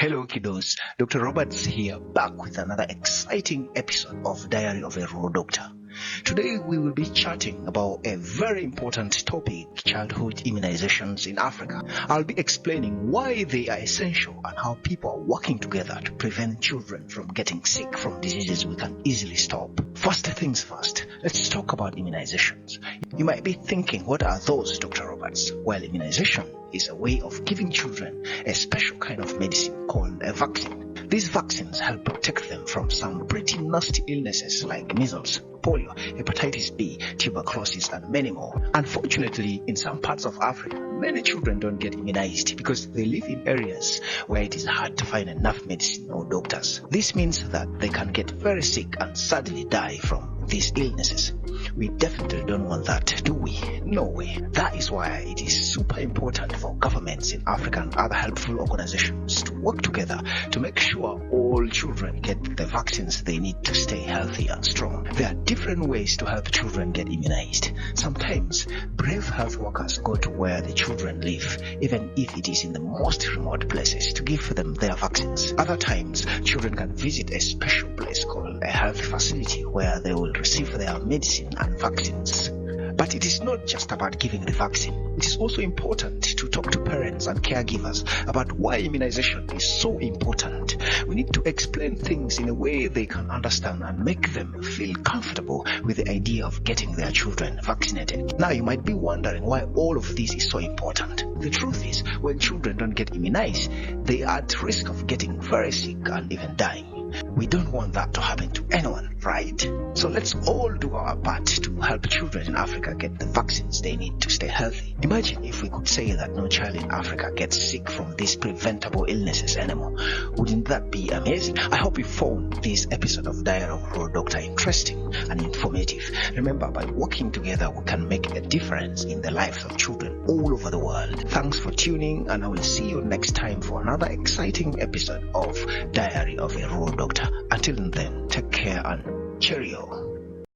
Hello kiddos, Dr. Roberts here, back with another exciting episode of Diary of a Rural Doctor. Today we will be chatting about a very important topic, childhood immunizations in Africa. I'll be explaining why they are essential and how people are working together to prevent children from getting sick from diseases we can easily stop. First things first, let's talk about immunizations. You might be thinking, what are those, Dr. Roberts? Well, immunization is a way of giving children a special kind of medicine called a vaccine. These vaccines help protect them from some pretty nasty illnesses like measles, polio, hepatitis B, tuberculosis, and many more. Unfortunately, in some parts of Africa, many children don't get immunized because they live in areas where it is hard to find enough medicine or doctors. This means that they can get very sick and suddenly die from these illnesses. We definitely don't want that, do we? No way. That is why it is super important for governments in Africa and other helpful organizations to work together to make sure all children get the vaccines they need to stay healthy and strong. There are different ways to help children get immunized. Sometimes brave health workers go to where the children live, even if it is in the most remote places, to give them their vaccines. Other times, children can visit a special place called a health facility where they will receive their medicine and vaccines. But it is not just about giving the vaccine. It is also important to talk to parents and caregivers about why immunization is so important. We need to explain things in a way they can understand and make them feel comfortable with the idea of getting their children vaccinated. Now, you might be wondering why all of this is so important. The truth is, when children don't get immunized, they are at risk of getting very sick and even dying. We don't want that to happen to anyone, right? So let's all do our part to help children in Africa get the vaccines they need to stay healthy. Imagine if we could say that no child in Africa gets sick from these preventable illnesses anymore. Wouldn't that be amazing? I hope you found this episode of Diary of a Rural Doctor interesting and informative. Remember, by working together, we can make a difference in the lives of children all over the world. Thanks for tuning, and I will see you next time for another exciting episode of Diary of a Rural Doctor. Until then, take care and cheerio.